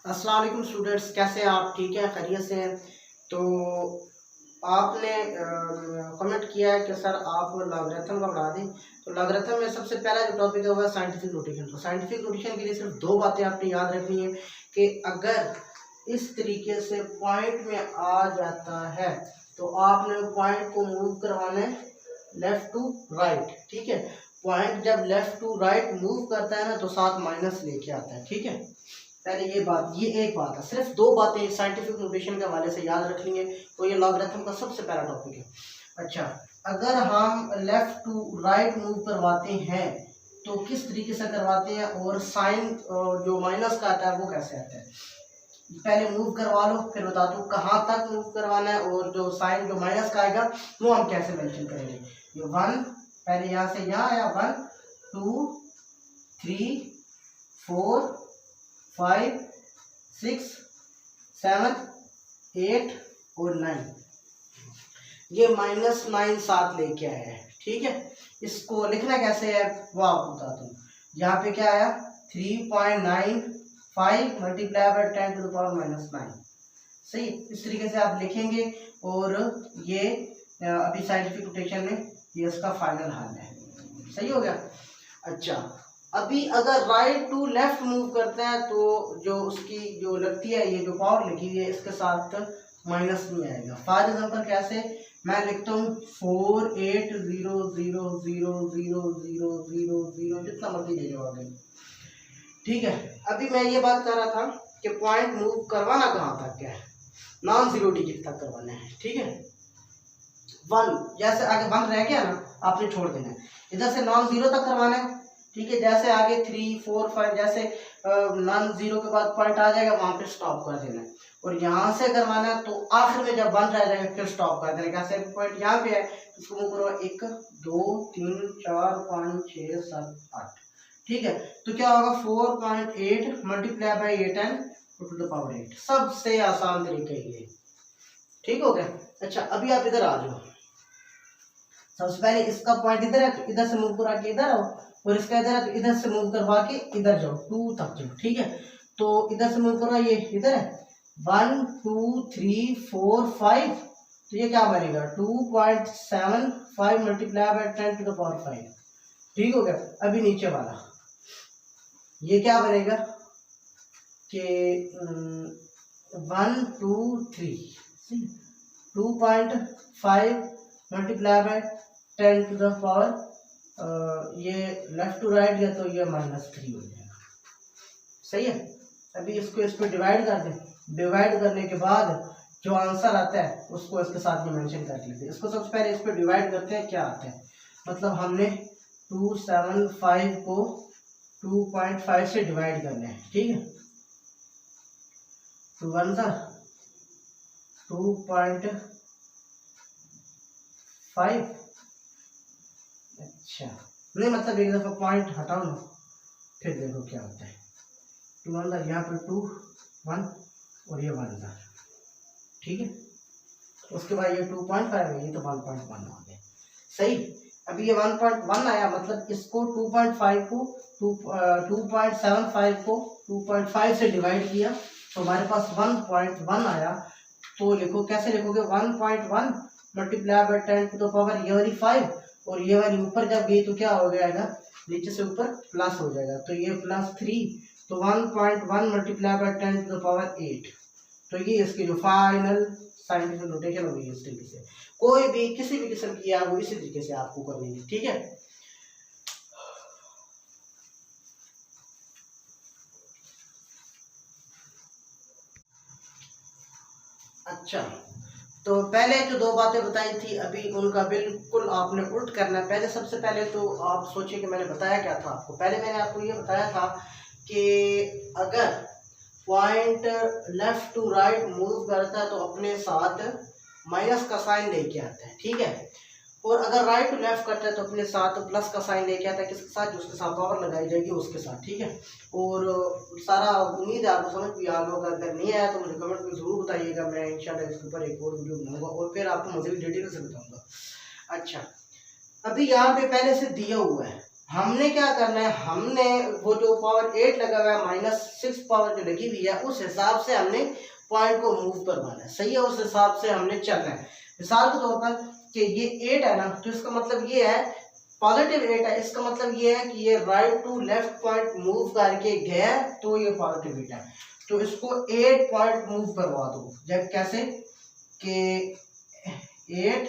अस्सलाम वालेकुम स्टूडेंट्स, कैसे हैं आप? ठीक है, खैरियत से हैं? तो आपने कमेंट किया है कि सर आप लॉगरिथम का पढ़ा दें। तो लॉगरिथम में सबसे पहला जो टॉपिक है वो है साइंटिफिक नोटेशन। तो साइंटिफिक नोटेशन के लिए सिर्फ दो बातें आपने याद रखनी है कि अगर इस तरीके से पॉइंट में आ जाता है तो आपने पॉइंट को मूव करवाना है लेफ्ट टू राइट। ठीक है, पॉइंट जब लेफ्ट टू राइट मूव करता है ना तो साथ माइनस लेके आता है। ठीक है, पहले ये एक बात है, सिर्फ दो बातें साइंटिफिक नोटेशन के हवाले से याद रखनी है। तो ये लॉगरिथम का सबसे पहला टॉपिक है। अच्छा, अगर हम लेफ्ट टू राइट मूव करवाते हैं तो किस तरीके से करवाते हैं और साइन जो माइनस का आता है वो कैसे आता है, पहले मूव करवा लो फिर बता दो कहाँ तक मूव करवाना है और जो साइन जो माइनस का आएगा वो हम कैसे मेंशन करेंगे। ये वन, पहले यहाँ से यहाँ आया 1 2 3 4 5 6 7 8 और 9, ये -9 साथ लेके आया है। ठीक है, इसको लिखना कैसे है वो आपको बताता हूँ। यहाँ पे क्या आया 3.95 मल्टीप्लाई बाय 10⁻⁻9। सही, इस तरीके से आप लिखेंगे और ये अभी साइंटिफिक नोटेशन में ये इसका फाइनल हल है। सही हो गया। अच्छा, अभी अगर राइट टू लेफ्ट मूव करते हैं तो जो उसकी जो लगती है, ये जो पावर लिखी हुई है इसके साथ माइनस नहीं आएगा। फॉर एग्जाम्पल कैसे, मैं लिखता हूँ 4 8 0 0 0 0 0 0 0, जितना मर्जी ले जाओ आगे। ठीक है, अभी मैं ये बात कर रहा था कि पॉइंट मूव करवाना कहाँ तक है, नॉन जीरो डिजिट तक करवाना है। ठीक है, 1 जैसे आगे 1 रह गया ना आपने छोड़ देना है, इधर से नॉन जीरो तक करवाना है। ठीक है, जैसे आगे 3 4 5 जैसे नॉन जीरो के बाद पॉइंट आ जाएगा वहां पे स्टॉप कर देना है, और यहाँ से करवाना है तो आखिर में जब 1 रह जाएगा फिर स्टॉप कर देना। कैसे, पॉइंट यहाँ पे है इसको मूव करो 1 2 3 4 5 6 7 8। ठीक है, तो क्या होगा 4.8 multiply by 8 and to the power 8। सबसे आसान तरीका ये है। ठीक हो गया। अच्छा, अभी आप इधर आ जाओ। सबसे पहले इसका पॉइंट इधर है तो इधर से मूव करा के इधर आओ, और इसका इधर है तो इधर से मूव करवा के इधर जाओ 2 तक जाओ। ठीक है, तो इधर से मूव करो, ये इधर है 1 2 3 4 5, तो ये क्या बनेगा 2.75 मल्टीप्लाई बाय 10⁻⁵। ठीक हो गया। अभी नीचे वाला ये क्या बनेगा कि 1 2 3 2.5 मल्टीप्लाई बाय 10⁻, ये लेफ्ट टू राइट या तो ये -3 हो जाएगा। सही है, अभी इसको इस पर डिवाइड कर दें। डिवाइड करने के बाद जो आंसर आता है उसको इसके साथ में मेंशन कर लीजिए। इसको सबसे पहले इस पर डिवाइड करते हैं, क्या आता है, मतलब हमने 275 को 2.5 से डिवाइड करना है। ठीक है, 2 1 2.5। अच्छा, नहीं मतलब एक दफा पॉइंट हटाओ ना फिर देखो क्या होता है। 2 1 यहाँ पर 2 1 और ये 1 था। ठीक है, उसके बाद ये 2.5 है, ये तो 1.1 आ गया। सही, अभी ये 1.1 आया, मतलब इसको 2.5 को 2.75 को 2.5 से डिवाइड किया तो हमारे पास 1.1 आया। तो लिखो, कैसे लिखोगे 1.1 मल्टीप्लाई बाय 10⁻, ये वाली 5 और ये वाली ऊपर जब गई तो क्या हो जाएगा, नीचे से ऊपर प्लस हो जाएगा, तो ये +3, तो 1.1 मल्टीप्लाई बाय 10⁸। तो ये इसकी जो फाइनल साइंटिफिक नोटेशन होगी इस तरीके से। कोई भी किसी भी किस्म की है वो इसी तरीके से आपको करनी है। ठीक है, अच्छा, तो पहले जो दो बातें बताई थी अभी उनका बिल्कुल आपने उल्ट करना है। पहले सबसे पहले तो आप सोचिए कि मैंने बताया क्या था आपको। पहले मैंने आपको ये बताया था कि अगर point left to right move करता है तो अपने साथ माइनस का साइन लेके आता है। ठीक है, और अगर राइट टू लेफ्ट करता है तो अपने साथ प्लस का साइन लेके आता है। किसके साथ, जिसके साथ पावर लगाई जाएगी उसके साथ। ठीक है, और सारा उम्मीद है आपको समझ भी आ गया होगा। अगर नहीं आया तो मुझे कमेंट में जरूर बताइएगा, मैं इंशाल्लाह इसके ऊपर एक और वीडियो बनाऊंगा और फिर आपको मज़ीद डिटेल से बताऊंगा। अच्छा, अभी यहाँ पे पहले से दिया हुआ है हमने क्या करना है, हमने वो जो पावर 8 लगा हुआ है -6 पावर जो लगी हुई है उस हिसाब से हमने पॉइंट को मूव करवाना है। सही है, उस हिसाब से हमने चलना है। मिसाल के तौर पर कि ये 8 है ना, तो इसका मतलब ये है पॉजिटिव 8 है, इसका मतलब ये है कि ये right to left point move करके गया तो ये पॉजिटिव 8 है। तो इसको 8 पॉइंट मूव करवा दो। जब कैसे कि 8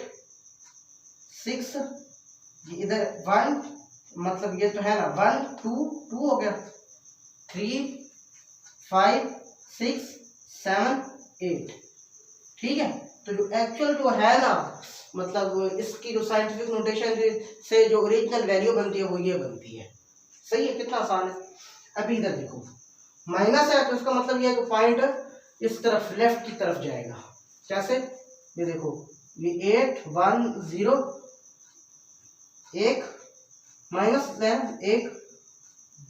6 इधर 1 मतलब ये तो है ना 1 2 हो गया, 3 5 6 7 8। ठीक है, तो जो एक्चुअल जो है ना मतलब इसकी जो साइंटिफिक नोटेशन से जो ओरिजिनल वैल्यू बनती है वो ये बनती है। सही है, कितना आसान है। अभी इधर देखो माइनस है तो इसका मतलब ये है कि पॉइंट इस तरफ लेफ्ट की तरफ जाएगा। कैसे, ये देखो ये 8 1 0 1 माइनस 1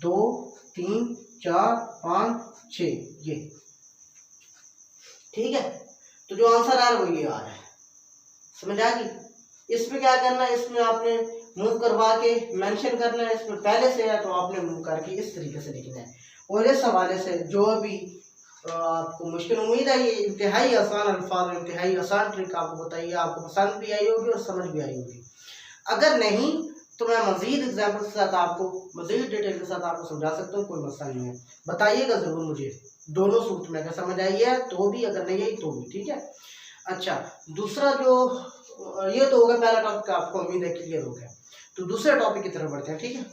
2 3 4 5 6 ये। ठीक है, तो जो आंसर आ रहा है वो ये आ रहा है। समझ आ गई। इसमें क्या करना है, इसमें आपने मूव करवा के मेंशन करना है। इसमें पहले से है तो आपने मूव करके इस तरीके से लिखना है। और इस हवाले से जो भी आपको मुश्किल, उम्मीद है ये इंतहाई आसान अल्फाज, इंतहाई आसान ट्रिक आपको बताइए, आपको पसंद भी आई होगी और समझ भी आई होगी। अगर नहीं तो मैं मजीद एग्जाम्पल के साथ आपको मजीद डिटेल के साथ आपको समझा सकता हूँ, कोई मसला नहीं है। बताइएगा ज़रूर मुझे दोनों सूरत में, अगर समझ आई है तो भी, अगर नहीं आई तो भी। ठीक है, अच्छा दूसरा जो ये तो होगा पहला टॉपिक, आपको उम्मीद है क्लियर हो गया। तो दूसरे टॉपिक की तरफ बढ़ते हैं। ठीक है,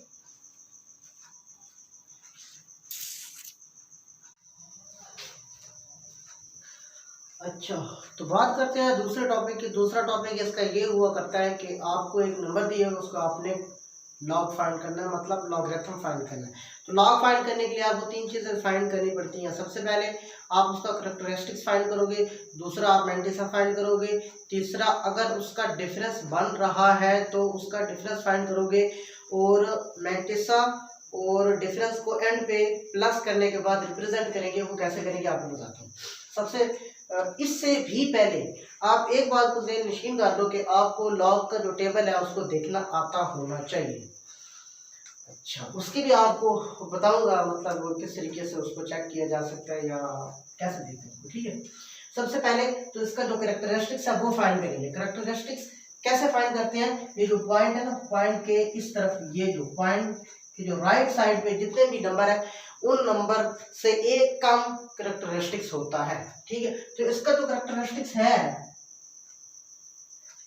अच्छा तो बात करते हैं दूसरे टॉपिक की। दूसरा टॉपिक इसका ये हुआ करता है कि आपको एक नंबर दिया है, उसको आपने लॉग फाइंड करना है, मतलब लॉगरिथम फाइंड करना है। तो लॉग फाइंड करने के लिए आपको 3 चीज़ें फाइंड करनी पड़ती हैं। सबसे पहले आप उसका करैक्टरिस्टिक्स फाइंड करोगे, दूसरा आप मैंटिसा फाइंड करोगे, तीसरा अगर उसका डिफरेंस बन रहा है तो उसका डिफरेंस फाइंड करोगे, और मैंटिसा और डिफरेंस को एंड पे प्लस करने के बाद रिप्रेजेंट करेंगे। वो कैसे करेंगे आपको बताता हूँ। सबसे इससे भी पहले आप एक बात को ज़हन नशीन कर लो कि आपको लॉग का जो टेबल है उसको देखना आता होना चाहिए। अच्छा, उसकी भी आपको बताऊंगा मतलब वो किस तरीके से उसको चेक किया जा सकता है या कैसे देखते हैं। ठीक है, सबसे पहले तो इसका जो कैरेक्टरिस्टिक्स है वो फाइंड करेंगे। कैरेक्टरिस्टिक्स कैसे फाइंड करते हैं, ये जो पॉइंट है ना, पॉइंट के इस तरफ, ये जो पॉइंट की जो राइट साइड पे जितने भी नंबर है उन नंबर से एक कम कैरेक्टरिस्टिक्स होता है। ठीक है, तो इसका जो कैरेक्टरिस्टिक्स है,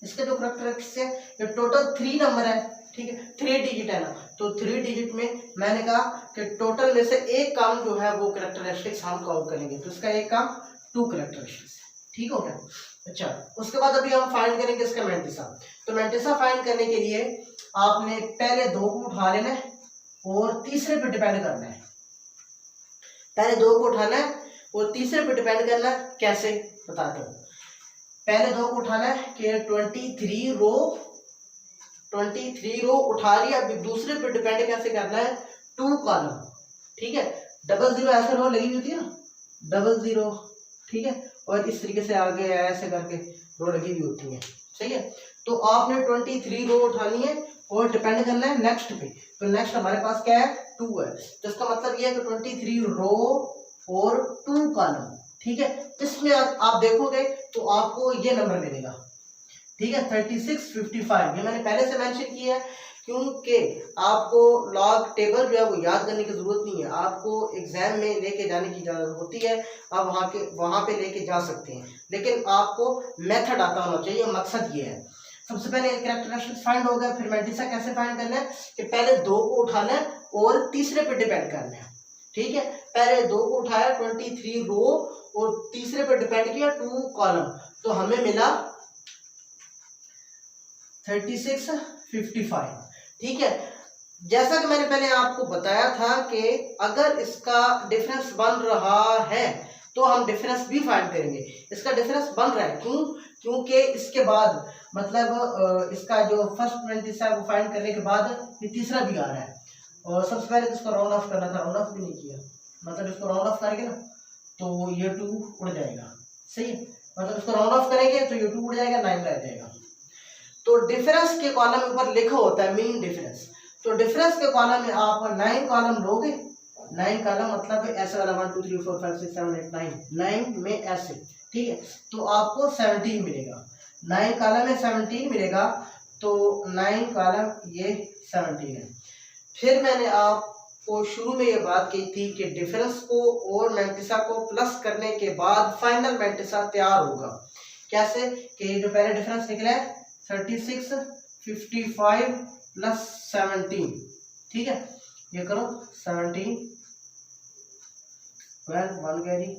इसका जो कैरेक्टरिस्टिक्स है, ये टोटल 3 नंबर है। ठीक है, 3 डिजिट है ना, तो 3 डिजिट में मैंने कहा कि टोटल में से एक कम जो है वो कैरेक्टरिस्टिक्स हम काउंट करेंगे, तो इसका एक कम 2 कैरेक्टरिस्टिक्स। ठीक हो गया। अच्छा, उसके बाद अभी हम फाइंड करेंगे इसका मैंटिसा। तो मैंटिसा फाइंड करने के लिए आपने पहले 2 को उठा लेना है और तीसरे पे डिपेंड करना है। पहले 2 को उठाना है और तीसरे पे डिपेंड करना है। कैसे बताता हूँ। पहले 2 को उठाना है कि 23 रो उठा लिया। अभी दूसरे पे डिपेंड कैसे करना है, 2 कॉलम। ठीक है, 00 ऐसे रो लगी होती है ना, 00। ठीक है, और इस तरीके से आगे ऐसे करके रो लगी हुई होती है। सही है, तो आपने 23 रो उठानी है और डिपेंड करना है नेक्स्ट पे। तो नेक्स्ट हमारे पास क्या है, 2 है। तो इसका मतलब ये है कि 23 रो और 2 कॉलम। ठीक है, इसमें आप देखोगे तो आपको ये नंबर मिलेगा। ठीक है, 36 55 ये मैंने पहले से मेंशन किया है क्योंकि आपको लॉग टेबल जो है वो याद करने की जरूरत नहीं है, आपको एग्जाम में लेके जाने की जरूरत होती है। आप वहाँ पे लेके जा सकते हैं, लेकिन आपको मेथड आता होना चाहिए, मकसद ये है। सबसे पहले कैरेक्टरिस्टिक्स फाइंड हो गया, फिर मैंटिसा कैसे फाइंड करना है कि पहले 2 को उठाना है और तीसरे पे डिपेंड करना है। ठीक है, पहले 2 को उठाया, 23 रो और तीसरे पे डिपेंड किया 2 कॉलम, तो हमें मिला 36 55। ठीक है, जैसा कि मैंने पहले आपको बताया था कि अगर इसका डिफरेंस बन रहा है तो हम डिफरेंस भी फाइंड करेंगे। इसका डिफरेंस बन रहा है क्यों, क्योंकि इसके बाद मतलब इसका जो फर्स्ट मैंटिसा है वो फाइंड करने के बाद ये तीसरा भी आ रहा है। और सबसे पहले तो इसको राउंड ऑफ करना था, राउंड ऑफ भी नहीं किया, मतलब इसको राउंड ऑफ करेंगे ना तो ये 2 उड़ जाएगा। सही है, मतलब इसको राउंड ऑफ करेंगे तो ये 2 उड़ जाएगा, 9 रह जाएगा। तो डिफरेंस के कॉलम ऊपर लिखा होता है मीन डिफरेंस। तो डिफरेंस के कॉलम में आप 9 कॉलम लोगे, 9 कॉलम मतलब ऐसे वाला 1 2 3 4 5 6 7 8 9 में ऐसे, ठीक है, तो आपको 17 मिलेगा। 9 कॉलम में 17 मिलेगा, तो 9 कॉलम ये 17 है। फिर मैंने आपको शुरू में ये बात की थी कि डिफरेंस को और मैंटिसा को प्लस करने के बाद फाइनल मैंटिसा तैयार होगा। कैसे कि जो पहले डिफरेंस निकला है 36 55 प्लस 17, ठीक है, ये करो 17 12 1 कैरी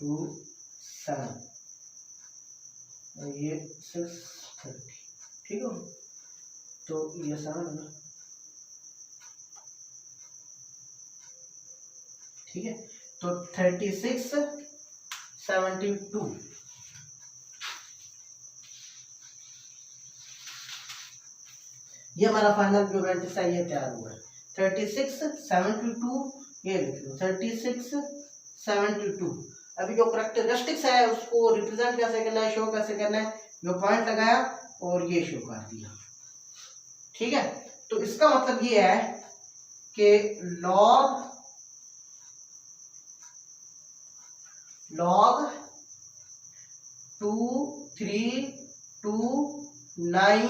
2 7 और ये 6 30, ठीक है, तो ये 7 है ना, ठीक है, तो 36 72 ये हमारा फाइनल जो मैट्रिक्स है ये तैयार हुआ है। 36 72 ये लिख लो 36 72। अभी जो करैक्टरिस्टिक्स है उसको रिप्रेजेंट कैसे करना है, शो कैसे करना है, जो पॉइंट लगाया और ये शो कर दिया, ठीक है। तो इसका मतलब ये है कि log 2 3 2 9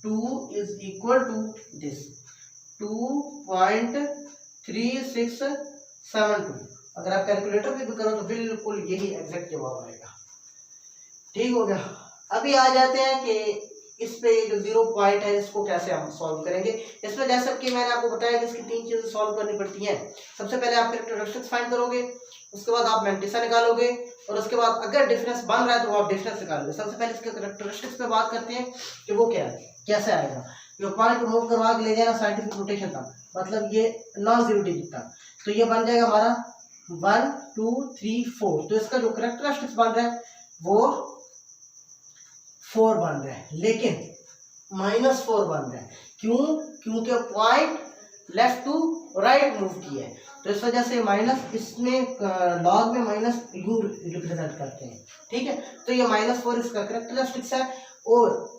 2 is equal to this 2.3672। अगर आप कैलकुलेटर पे भी करो तो बिल्कुल यही एग्जैक्ट जवाब आएगा, ठीक हो गया। अभी आ जाते हैं कि इस पे जो 0 पॉइंट है इसको कैसे हम सॉल्व करेंगे। इसमें जैसे कि मैंने आपको बताया कि इसकी 3 चीजें सॉल्व करनी पड़ती हैं। सबसे पहले आप कैरेक्टरिस्टिक्स फाइंड करोगे, उसके बाद आप मैंटिसा निकालोगे और उसके बाद अगर डिफरेंस बन रहा है तो आप डिफरेंस निकालोगे। सबसे पहले इसके कैरेक्टरिस्टिक्स पे बात करते हैं कि वो क्या है, कैसे आएगा। जो पॉइंट को मूव करवा के ले जाना साइंटिफिक नोटेशन था, मतलब ये नॉन जीरो डिजिट था, तो ये बन जाएगा हमारा 1 2 3 4। तो इसका जो कैरेक्टरिस्टिक्स बन रहा है वो 4 बन रहा है, लेकिन -4 बन रहा है। क्यों? क्योंकि point left to right move किया है, तो इस वजह से माइनस, इसमें लॉग में माइनस यू रिप्रेजेंट करते हैं, ठीक है। तो ये -4 इसका कैरेक्टरिस्टिक्स है। और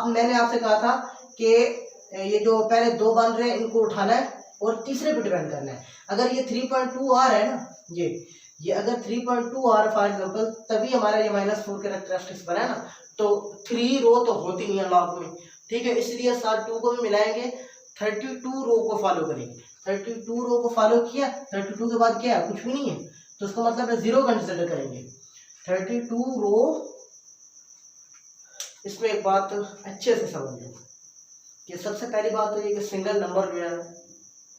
मैंने आपसे कहा था कि ये जो पहले 2 बन रहे हैं इनको उठाना है और तीसरे पे डिपेंड करना है। अगर ये 3.2 आ रहा है ना, ये अगर 3.2 आ रहा फॉर एग्जाम्पल, तभी हमारा ये -4 कैरेक्टरिस्टिक्स बना है ना। तो 3 रो तो होती नहीं है लॉग में, ठीक है, इसलिए साथ 2 को भी मिलाएंगे, 32 रो को फॉलो करेंगे। 32 रो को फॉलो किया, 32 के बाद क्या है, कुछ भी नहीं है, तो उसका मतलब है 0 कंसिडर करेंगे। 32 रो, इसमें एक बात अच्छे से समझ लो कि सबसे पहली बात तो ये कि सिंगल नंबर जो है,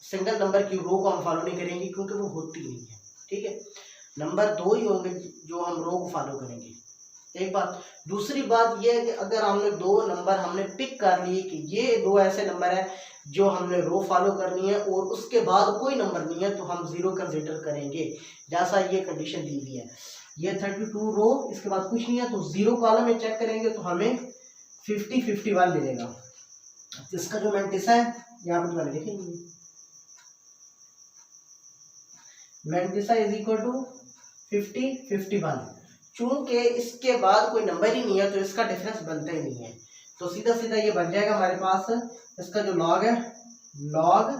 सिंगल नंबर की रो को हम फॉलो नहीं करेंगे क्योंकि वो होती नहीं है, ठीक है। नंबर 2 ही होंगे जो हम रो को फॉलो करेंगे, एक बात। दूसरी बात यह है कि अगर हमने 2 नंबर हमने पिक कर लिए कि ये 2 ऐसे नंबर है जो हमने रो फॉलो करनी है और उसके बाद कोई नंबर नहीं है, तो हम 0 कंसिडर करेंगे, जैसा ये कंडीशन दी हुई है। ये 32 रो, इसके बाद कुछ नहीं है, तो 0 कॉलम में चेक करेंगे तो हमें 50 51 मिलेगा। इसका जो मैंटिसा है यहाँ पर मैंने देखेंगे, मैंटिसा इज इक्वल टू 50 51। चूंकि इसके बाद कोई नंबर ही नहीं है तो इसका डिफरेंस बनता ही नहीं है, तो सीधा सीधा ये बन जाएगा हमारे पास। इसका जो लॉग है, लॉग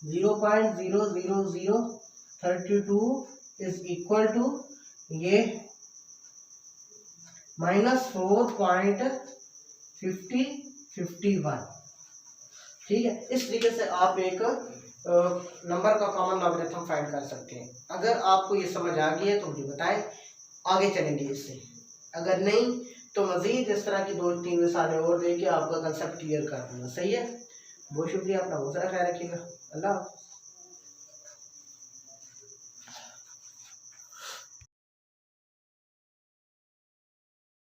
0.00032 इज इक्वल टू ये -4.5051, ठीक है। इस तरीके से आप एक नंबर का कॉमन लॉगरिथम फाइंड कर सकते हैं। अगर आपको ये समझ आ गई है तो मुझे बताएं, आगे चलेंगे इससे। अगर नहीं तो मजीद इस तरह की 2-3 मिसालें और देके आपका कंसेप्ट क्लियर कर दूंगा, सही है। बहुत शुक्रिया, अपना बहुत सारा ख्याल रखिएगा। अल्लाह।